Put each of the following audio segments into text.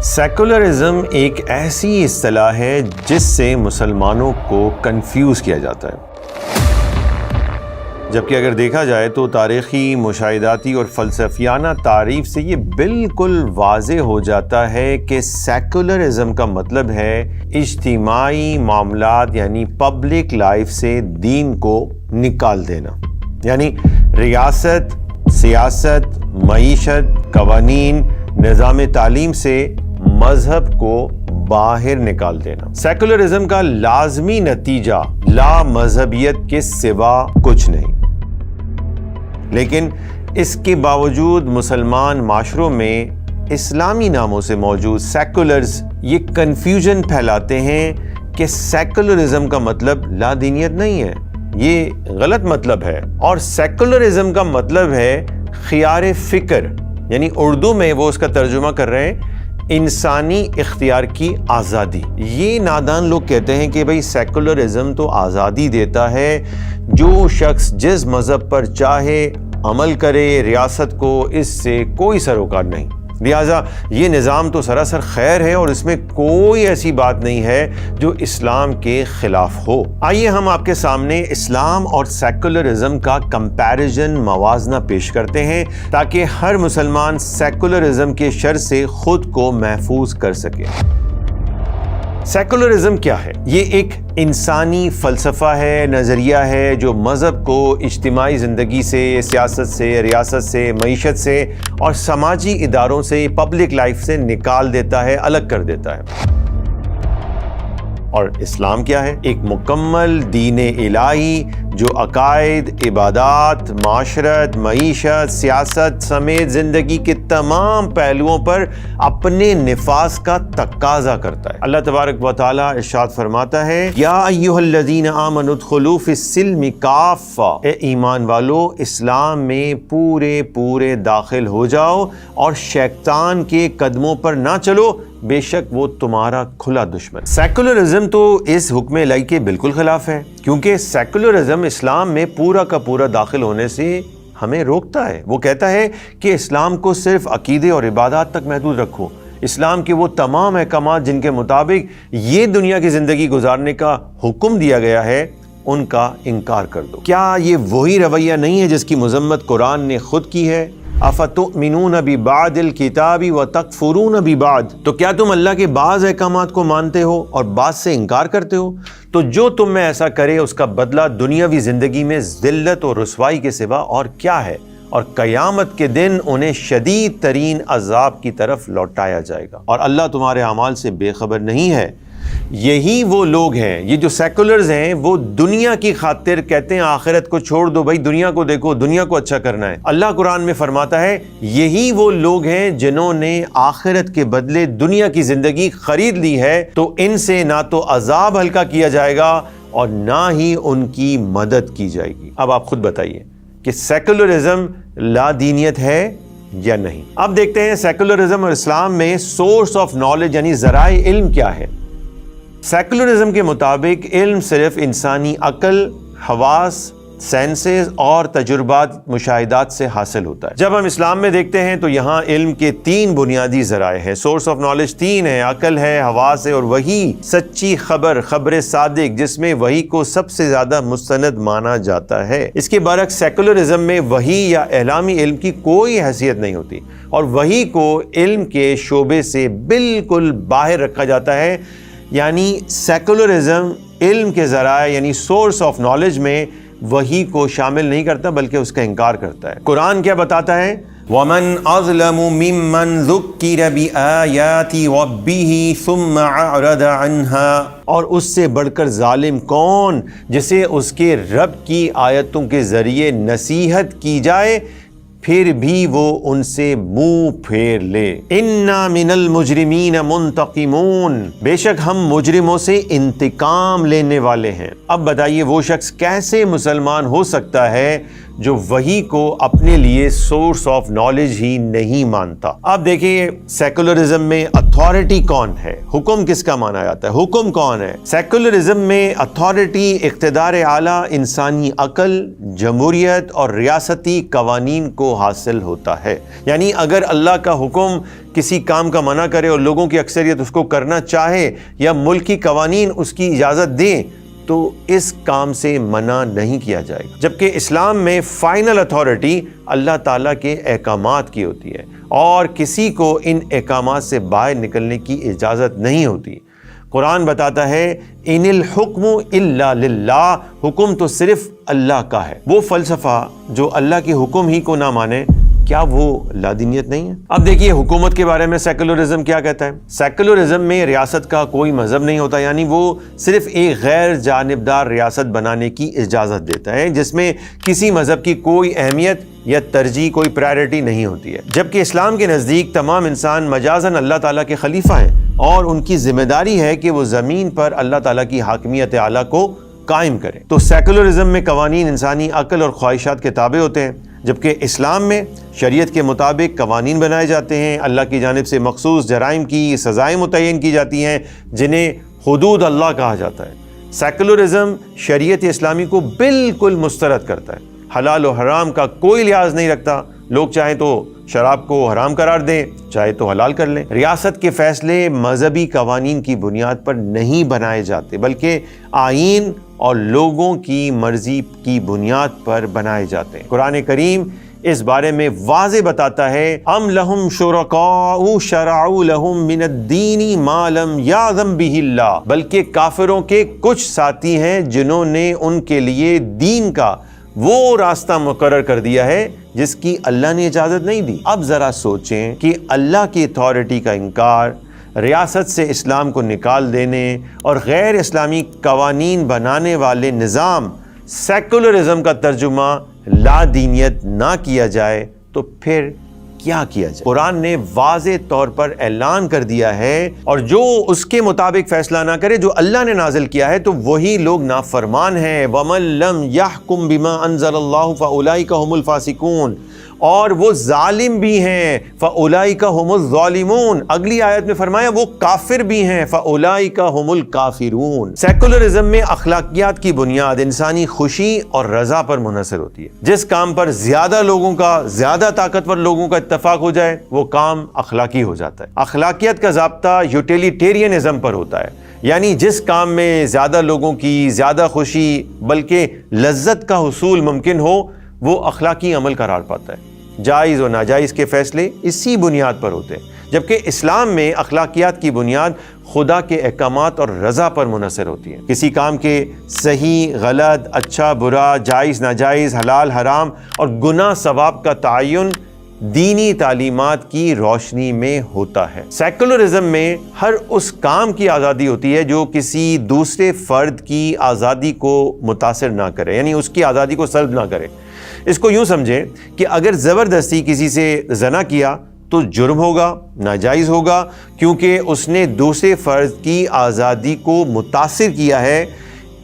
Secularism ایک ایسی اصطلاح ہے جس سے مسلمانوں کو کنفیوز کیا جاتا ہے، جبکہ اگر دیکھا جائے تو تاریخی، مشاہداتی اور فلسفیانہ تعریف سے یہ بالکل واضح ہو جاتا ہے کہ سیکولرزم کا مطلب ہے اجتماعی معاملات یعنی پبلک لائف سے دین کو نکال دینا، یعنی ریاست، سیاست، معیشت، قوانین، نظام تعلیم سے مذہب کو باہر نکال دینا۔ سیکولرزم کا لازمی نتیجہ لا مذہبیت کے سوا کچھ نہیں، لیکن اس کے باوجود مسلمان معاشروں میں اسلامی ناموں سے موجود سیکولرز یہ کنفیوژن پھیلاتے ہیں کہ سیکولرزم کا مطلب لا دینیت نہیں ہے، یہ غلط مطلب ہے، اور سیکولرزم کا مطلب ہے خیار فکر، یعنی اردو میں وہ اس کا ترجمہ کر رہے ہیں انسانی اختیار کی آزادی۔ یہ نادان لوگ کہتے ہیں کہ بھئی سیکولرزم تو آزادی دیتا ہے، جو شخص جس مذہب پر چاہے عمل کرے، ریاست کو اس سے کوئی سروکار نہیں، لہٰذا یہ نظام تو سراسر خیر ہے اور اس میں کوئی ایسی بات نہیں ہے جو اسلام کے خلاف ہو۔ آئیے ہم آپ کے سامنے اسلام اور سیکولرزم کا کمپیریزن، موازنہ پیش کرتے ہیں تاکہ ہر مسلمان سیکولرزم کے شر سے خود کو محفوظ کر سکے۔ سیکولرزم کیا ہے؟ یہ ایک انسانی فلسفہ ہے، نظریہ ہے جو مذہب کو اجتماعی زندگی سے، سیاست سے، ریاست سے، معیشت سے اور سماجی اداروں سے، پبلک لائف سے نکال دیتا ہے، الگ کر دیتا ہے۔ اور اسلام کیا ہے؟ ایک مکمل دین الہی جو عقائد، عبادات، معاشرت، معیشت، سیاست سمیت زندگی کے تمام پہلوؤں پر اپنے نفاذ کا تقاضا کرتا ہے۔ اللہ تبارک و تعالی ارشاد فرماتا ہے، یا ایھا الذین آمنوا ادخلوا فی السلم کافہ، اے ایمان والو اسلام میں پورے داخل ہو جاؤ اور شیطان کے قدموں پر نہ چلو، بے شک وہ تمہارا کھلا دشمن۔ سیکولرزم تو اس حکم الہی کے بالکل خلاف ہے، کیونکہ سیکولرزم اسلام میں پورا کا پورا داخل ہونے سے ہمیں روکتا ہے۔ وہ کہتا ہے کہ اسلام کو صرف عقیدے اور عبادات تک محدود رکھو، اسلام کے وہ تمام احکامات جن کے مطابق یہ دنیا کی زندگی گزارنے کا حکم دیا گیا ہے ان کا انکار کر دو۔ کیا یہ وہی رویہ نہیں ہے جس کی مذمت قرآن نے خود کی ہے؟ افتؤمنون ببعض الکتاب وتکفرون ببعض، تو کیا تم اللہ کے بعض احکامات کو مانتے ہو اور بعض سے انکار کرتے ہو؟ تو جو تم میں ایسا کرے اس کا بدلہ دنیاوی زندگی میں ذلت اور رسوائی کے سوا اور کیا ہے، اور قیامت کے دن انہیں شدید ترین عذاب کی طرف لوٹایا جائے گا، اور اللہ تمہارے اعمال سے بے خبر نہیں ہے۔ یہی وہ لوگ ہیں، یہ جو سیکولرز ہیں، وہ دنیا کی خاطر کہتے ہیں آخرت کو چھوڑ دو، بھائی دنیا کو دیکھو، دنیا کو اچھا کرنا ہے۔ اللہ قرآن میں فرماتا ہے یہی وہ لوگ ہیں جنہوں نے آخرت کے بدلے دنیا کی زندگی خرید لی ہے، تو ان سے نہ تو عذاب ہلکا کیا جائے گا اور نہ ہی ان کی مدد کی جائے گی۔ اب آپ خود بتائیے کہ سیکولرزم لا دینیت ہے یا نہیں؟ اب دیکھتے ہیں سیکولرزم اور اسلام میں سورس آف نالج یعنی ذرائع علم کیا ہے۔ سیکولرزم کے مطابق علم صرف انسانی عقل، حواس، سینسز اور تجربات، مشاہدات سے حاصل ہوتا ہے۔ جب ہم اسلام میں دیکھتے ہیں تو یہاں علم کے تین بنیادی ذرائع ہیں، سورس آف نالج تین ہے، عقل ہے، حواس ہے اور وہی سچی خبر صادق، جس میں وہی کو سب سے زیادہ مستند مانا جاتا ہے۔ اس کے برعکس سیکولرزم میں وحی یا اعلامی علم کی کوئی حیثیت نہیں ہوتی اور وحی کو علم کے شعبے سے بالکل باہر رکھا جاتا ہے، یعنی سیکولرزم علم کے ذرائع یعنی سورس آف نالج میں وحی کو شامل نہیں کرتا بلکہ اس کا انکار کرتا ہے۔ قرآن کیا بتاتا ہے؟ وَمَنْ أَظْلَمُ مِمَّنْ ذُكِّرَ بِآيَاتِ رَبِّهِ ثُمَّ أَعْرَضَ عَنْهَا، اور اس سے بڑھ کر ظالم کون جسے اس کے رب کی آیتوں کے ذریعے نصیحت کی جائے پھر بھی وہ ان سے منہ پھیر لے۔ اِنَّا مِنَ الْمُجْرِمِينَ مُنْتَقِمُونَ، بے شک ہم مجرموں سے انتقام لینے والے ہیں۔ اب بتائیے وہ شخص کیسے مسلمان ہو سکتا ہے جو وحی کو اپنے لیے سورس آف نالج ہی نہیں مانتا۔ اب دیکھیے سیکولرزم میں اتھارٹی کون ہے، حکم کس کا مانا جاتا ہے، حکم کون ہے؟ سیکولرزم میں اتھارٹی اقتدار اعلیٰ انسانی عقل، جمہوریت اور ریاستی قوانین کو حاصل ہوتا ہے۔ یعنی اگر اللہ کا حکم کسی کام کا منع کرے اور لوگوں کی اکثریت اس کو کرنا چاہے یا ملکی قوانین اس کی اجازت دیں تو اس کام سے منع نہیں کیا جائے گا، جبکہ اسلام میں فائنل اتھارٹی اللہ تعالیٰ کے احکامات کی ہوتی ہے اور کسی کو ان احکامات سے باہر نکلنے کی اجازت نہیں ہوتی۔ قرآن بتاتا ہے ان الحکم الا للہ، حکم تو صرف اللہ کا ہے۔ وہ فلسفہ جو اللہ کے حکم ہی کو نہ مانے، کیا وہ لادینیت نہیں ہے؟ اب دیکھیے حکومت کے بارے میں سیکولرزم کیا کہتا ہے۔ سیکولرزم میں ریاست کا کوئی مذہب نہیں ہوتا، یعنی وہ صرف ایک غیر جانبدار ریاست بنانے کی اجازت دیتا ہے جس میں کسی مذہب کی کوئی اہمیت یا ترجیح، کوئی پرائرٹی نہیں ہوتی ہے۔ جبکہ اسلام کے نزدیک تمام انسان مجازاً اللہ تعالیٰ کے خلیفہ ہیں اور ان کی ذمہ داری ہے کہ وہ زمین پر اللہ تعالیٰ کی حاکمیت اعلیٰ کو قائم کریں۔ تو سیکولرزم میں قوانین انسانی عقل اور خواہشات کے تابع ہوتے ہیں، جبکہ اسلام میں شریعت کے مطابق قوانین بنائے جاتے ہیں، اللہ کی جانب سے مخصوص جرائم کی سزائیں متعین کی جاتی ہیں جنہیں حدود اللہ کہا جاتا ہے۔ سیکولرزم شریعت اسلامی کو بالکل مسترد کرتا ہے، حلال و حرام کا کوئی لحاظ نہیں رکھتا، لوگ چاہیں تو شراب کو حرام قرار دیں، چاہے تو حلال کر لیں۔ ریاست کے فیصلے مذہبی قوانین کی بنیاد پر نہیں بنائے جاتے بلکہ آئین اور لوگوں کی مرضی کی بنیاد پر بنائے جاتے ہیں۔ قرآن کریم اس بارے میں واضح بتاتا ہے ام لہم شرکاء شرعوا لہم من الدین ما لم یأذن بہ اللہ، بلکہ کافروں کے کچھ ساتھی ہیں جنہوں نے ان کے لیے دین کا وہ راستہ مقرر کر دیا ہے جس کی اللہ نے اجازت نہیں دی۔ اب ذرا سوچیں کہ اللہ کی اتھارٹی کا انکار، ریاست سے اسلام کو نکال دینے اور غیر اسلامی قوانین بنانے والے نظام سیکولرزم کا ترجمہ لا دینیت نہ کیا جائے تو پھر کیا کیا جائے؟ قرآن نے واضح طور پر اعلان کر دیا ہے اور جو اس کے مطابق فیصلہ نہ کرے جو اللہ نے نازل کیا ہے تو وہی لوگ نافرمان ہیں۔ وَمَن لَّمْ يَحْكُمْ بِمَا أَنزَلَ اللَّهُ فَأُولَٰئِكَ هُمُ الْفَاسِقُونَ، اور وہ ظالم بھی ہیں، فَأُولَٰئِكَ هُمُ الظَّالِمُونَ، اگلی آیت میں فرمایا وہ کافر بھی ہیں، فَأُولَٰئِكَ هُمُ الْكَافِرُونَ۔ سیکولرزم میں اخلاقیات کی بنیاد انسانی خوشی اور رضا پر منحصر ہوتی ہے۔ جس کام پر زیادہ لوگوں کا، زیادہ طاقتور لوگوں کا اتفاق ہو جائے وہ کام اخلاقی ہو جاتا ہے۔ اخلاقیات کا ضابطہ یوٹیلیٹیرینزم پر ہوتا ہے، یعنی جس کام میں زیادہ لوگوں کی زیادہ خوشی بلکہ لذت کا حصول ممکن ہو وہ اخلاقی عمل قرار پاتا ہے۔ جائز و ناجائز کے فیصلے اسی بنیاد پر ہوتے ہیں، جبکہ اسلام میں اخلاقیات کی بنیاد خدا کے احکامات اور رضا پر منحصر ہوتی ہے۔ کسی کام کے صحیح، غلط، اچھا، برا، جائز، ناجائز، حلال، حرام اور گناہ ثواب کا تعین دینی تعلیمات کی روشنی میں ہوتا ہے۔ سیکولرزم میں ہر اس کام کی آزادی ہوتی ہے جو کسی دوسرے فرد کی آزادی کو متاثر نہ کرے، یعنی اس کی آزادی کو سلب نہ کرے۔ اس کو یوں سمجھیں کہ اگر زبردستی کسی سے زنا کیا تو جرم ہوگا، ناجائز ہوگا، کیونکہ اس نے دوسرے فرد کی آزادی کو متاثر کیا ہے،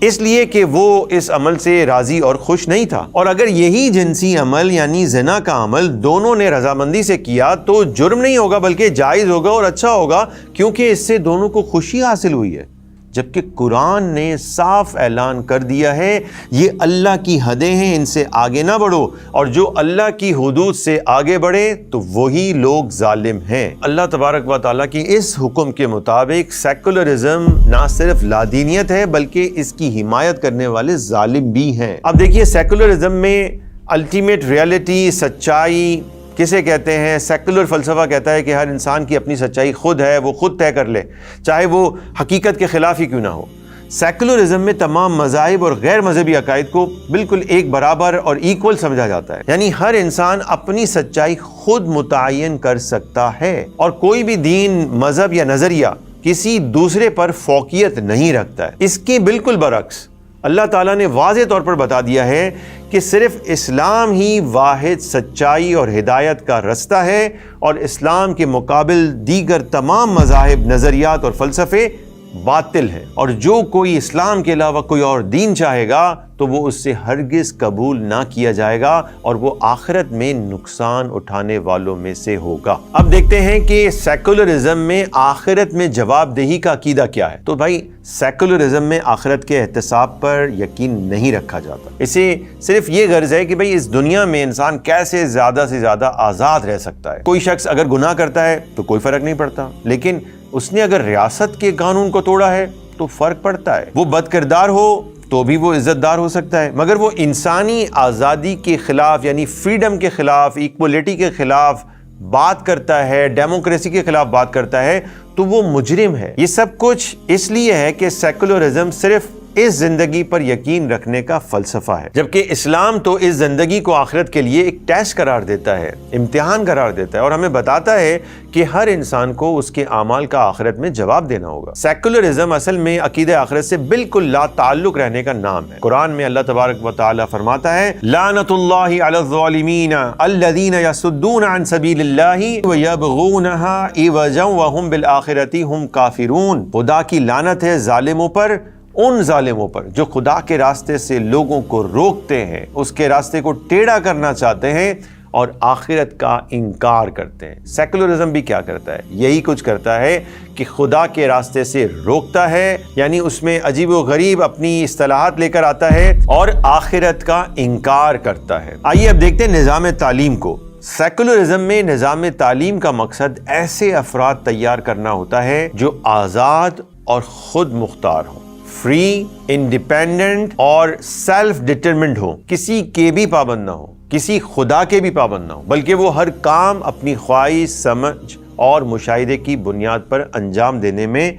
اس لیے کہ وہ اس عمل سے راضی اور خوش نہیں تھا۔ اور اگر یہی جنسی عمل یعنی زنا کا عمل دونوں نے رضامندی سے کیا تو جرم نہیں ہوگا بلکہ جائز ہوگا اور اچھا ہوگا، کیونکہ اس سے دونوں کو خوشی حاصل ہوئی ہے۔ جبکہ قرآن نے صاف اعلان کر دیا ہے یہ اللہ کی حدیں ہیں، ان سے آگے نہ بڑھو، اور جو اللہ کی حدود سے آگے بڑھے تو وہی لوگ ظالم ہیں۔ اللہ تبارک و تعالیٰ کی اس حکم کے مطابق سیکولرزم نہ صرف لادینیت ہے بلکہ اس کی حمایت کرنے والے ظالم بھی ہیں۔ اب دیکھیے سیکولرزم میں الٹیمیٹ ریئلٹی، سچائی کسے کہتے ہیں؟ سیکولر فلسفہ کہتا ہے کہ ہر انسان کی اپنی سچائی خود ہے، وہ خود طے کر لے، چاہے وہ حقیقت کے خلاف ہی کیوں نہ ہو۔ سیکولرزم میں تمام مذاہب اور غیر مذہبی عقائد کو بالکل ایک برابر اور ایکول سمجھا جاتا ہے، یعنی ہر انسان اپنی سچائی خود متعین کر سکتا ہے اور کوئی بھی دین، مذہب یا نظریہ کسی دوسرے پر فوقیت نہیں رکھتا ہے۔ اس کے بالکل برعکس اللہ تعالیٰ نے واضح طور پر بتا دیا ہے کہ صرف اسلام ہی واحد سچائی اور ہدایت کا رستہ ہے، اور اسلام کے مقابل دیگر تمام مذاہب، نظریات اور فلسفے باطل ہے، اور جو کوئی اسلام کے علاوہ کوئی اور دین چاہے گا تو وہ اس سے ہرگز قبول نہ کیا جائے گا اور وہ آخرت میں نقصان اٹھانے والوں میں سے ہوگا۔ اب دیکھتے ہیں کہ سیکولرزم میں آخرت میں جواب دہی کا عقیدہ کیا ہے۔ تو بھائی سیکولرزم میں آخرت کے احتساب پر یقین نہیں رکھا جاتا، اسے صرف یہ غرض ہے کہ بھائی اس دنیا میں انسان کیسے زیادہ سے زیادہ آزاد رہ سکتا ہے۔ کوئی شخص اگر گناہ کرتا ہے تو کوئی فرق نہیں پڑتا، لیکن اس نے اگر ریاست کے قانون کو توڑا ہے تو فرق پڑتا ہے۔ وہ بد کردار ہو تو بھی وہ عزت دار ہو سکتا ہے، مگر وہ انسانی آزادی کے خلاف یعنی فریڈم کے خلاف، ایکولیٹی کے خلاف بات کرتا ہے، ڈیموکریسی کے خلاف بات کرتا ہے تو وہ مجرم ہے۔ یہ سب کچھ اس لیے ہے کہ سیکولرزم صرف اس زندگی پر یقین رکھنے کا فلسفہ ہے، جبکہ اسلام تو اس زندگی کو آخرت کے لیے ایک ٹیسٹ قرار دیتا ہے، امتحان قرار دیتا ہے، اور ہمیں بتاتا ہے کہ ہر انسان کو اس کے اعمال کا آخرت میں جواب دینا ہوگا۔ سیکولرزم اصل میں عقیدہ آخرت سے بالکل لا تعلق رہنے کا نام ہے۔ قرآن میں اللہ تبارک و تعالی فرماتا ہے لعنت اللہ علی الظالمین الذین یصدون عن سبیل اللہ ویبغونها عوجا وهم بالآخرۃ هم کافرون۔ خدا کی لعنت ہے ظالموں پر، ان ظالموں پر جو خدا کے راستے سے لوگوں کو روکتے ہیں، اس کے راستے کو ٹیڑھا کرنا چاہتے ہیں اور آخرت کا انکار کرتے ہیں۔ سیکولرزم بھی کیا کرتا ہے؟ یہی کچھ کرتا ہے کہ خدا کے راستے سے روکتا ہے، یعنی اس میں عجیب و غریب اپنی اصطلاحات لے کر آتا ہے اور آخرت کا انکار کرتا ہے۔ آئیے اب دیکھتے ہیں نظام تعلیم کو۔ سیکولرزم میں نظام تعلیم کا مقصد ایسے افراد تیار کرنا ہوتا ہے جو آزاد اور خود مختار ہوں، فری، انڈیپینڈنٹ اور سیلف ڈٹرمنڈ ہو، کسی کے بھی پابند نہ ہو، کسی خدا کے بھی پابند نہ ہو، بلکہ وہ ہر کام اپنی خواہش، سمجھ اور مشاہدے کی بنیاد پر انجام دینے میں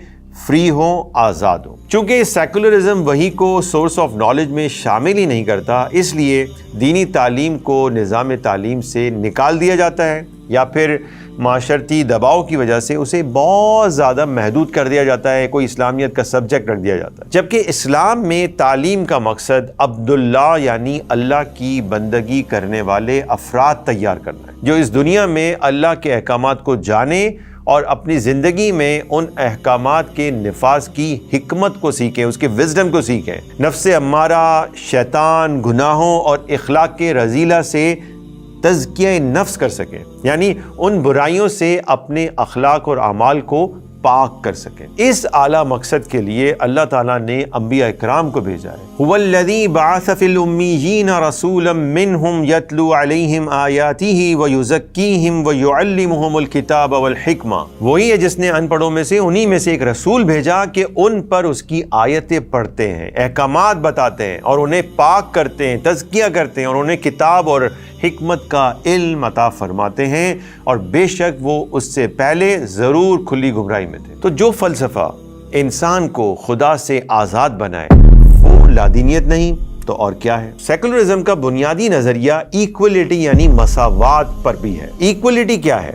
فری ہوں، آزاد ہوں۔ چونکہ سیکولرزم وہی کو سورس آف نالج میں شامل ہی نہیں کرتا، اس لیے دینی تعلیم کو نظام تعلیم سے نکال دیا جاتا ہے یا پھر معاشرتی دباؤ کی وجہ سے اسے بہت زیادہ محدود کر دیا جاتا ہے، کوئی اسلامیت کا سبجیکٹ رکھ دیا جاتا ہے۔ جبکہ اسلام میں تعلیم کا مقصد عبداللہ یعنی اللہ کی بندگی کرنے والے افراد تیار کرنا ہے، جو اس دنیا میں اللہ کے احکامات کو جانے اور اپنی زندگی میں ان احکامات کے نفاذ کی حکمت کو سیکھیں، اس کے وزڈم کو سیکھیں، نفس امارہ، شیطان، گناہوں اور اخلاق کے رذیلہ سے تزکیہ نفس کر سکیں، یعنی ان برائیوں سے اپنے اخلاق اور اعمال کو پاک کر سکیں۔ اس اعلیٰ مقصد کے لیے اللہ تعالیٰ نے انبیاء اکرام کو بھیجا ہے۔ هو الذی بعث فی الامیین رسولا منہم یتلو علیہم آیاتہ ویزکیہم ویعلمہم الکتاب والحکمہ۔ وہی ہے جس نے ان پڑھوں میں سے انہی میں سے ایک رسول بھیجا کہ ان پر اس کی آیتیں پڑھتے ہیں، احکامات بتاتے ہیں اور انہیں پاک کرتے ہیں، تزکیہ کرتے ہیں اور انہیں کتاب اور حکمت کا علم عطا فرماتے ہیں، اور بے شک وہ اس سے پہلے ضرور کھلی گمراہی میں تھے۔ تو جو فلسفہ انسان کو خدا سے آزاد بنائے وہ لادینیت نہیں تو اور کیا ہے؟ سیکولرزم کا بنیادی نظریہ ایکولیٹی یعنی مساوات پر بھی ہے۔ ایکولیٹی کیا ہے؟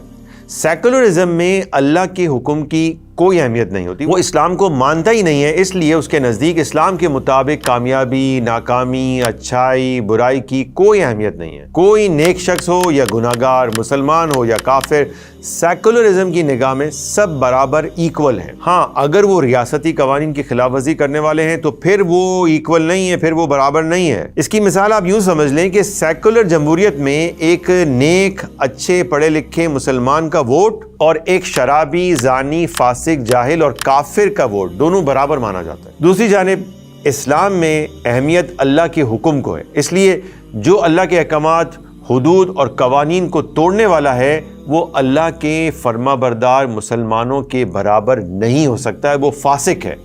سیکولرزم میں اللہ کے حکم کی کوئی اہمیت نہیں ہوتی، وہ اسلام کو مانتا ہی نہیں ہے، اس لیے اس کے نزدیک اسلام کے مطابق کامیابی، ناکامی، اچھائی، برائی کی کوئی اہمیت نہیں ہے۔ کوئی نیک شخص ہو یا گناہگار، مسلمان ہو یا کافر، سیکولرزم کی نگاہ میں سب برابر ایکول ہیں۔ ہاں اگر وہ ریاستی قوانین کی خلاف ورزی کرنے والے ہیں تو پھر وہ ایکول نہیں ہے، پھر وہ برابر نہیں ہے۔ اس کی مثال آپ یوں سمجھ لیں کہ سیکولر جمہوریت میں ایک نیک، اچھے، پڑھے لکھے مسلمان کا ووٹ اور ایک شرابی، زانی، فاسق، جاہل اور کافر کا ووٹ دونوں برابر مانا جاتا ہے۔ دوسری جانب اسلام میں اہمیت اللہ کے حکم کو ہے، اس لیے جو اللہ کے احکامات، حدود اور قوانین کو توڑنے والا ہے وہ اللہ کے فرما بردار مسلمانوں کے برابر نہیں ہو سکتا ہے، وہ فاسق ہے۔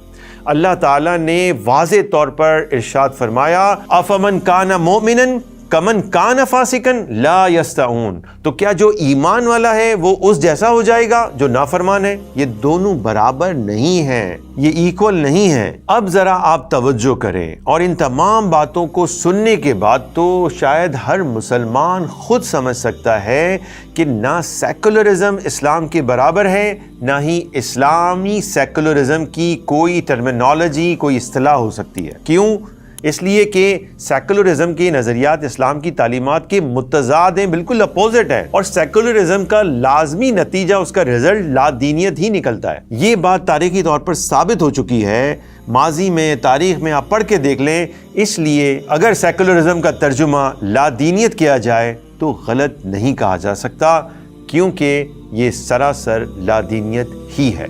اللہ تعالیٰ نے واضح طور پر ارشاد فرمایا افمن کان مؤمنا کمن کان فاسقا لا یستوون، تو کیا جو ایمان والا ہے وہ اس جیسا ہو جائے گا جو نافرمان ہے؟ یہ دونوں برابر نہیں ہیں، یہ ایکول نہیں ہیں۔ اب ذرا آپ توجہ کریں اور ان تمام باتوں کو سننے کے بعد تو شاید ہر مسلمان خود سمجھ سکتا ہے کہ نہ سیکولرزم اسلام کے برابر ہے، نہ ہی اسلامی سیکولرزم کی کوئی ٹرمینالوجی، کوئی اصطلاح ہو سکتی ہے۔ کیوں؟ اس لیے کہ سیکولرزم کے نظریات اسلام کی تعلیمات کے متضاد ہیں، بالکل اپوزٹ ہیں، اور سیکولرزم کا لازمی نتیجہ، اس کا رزلٹ لا دینیت ہی نکلتا ہے۔ یہ بات تاریخی طور پر ثابت ہو چکی ہے، ماضی میں، تاریخ میں آپ پڑھ کے دیکھ لیں۔ اس لیے اگر سیکولرزم کا ترجمہ لا دینیت کیا جائے تو غلط نہیں کہا جا سکتا، کیونکہ یہ سراسر لا دینیت ہی ہے۔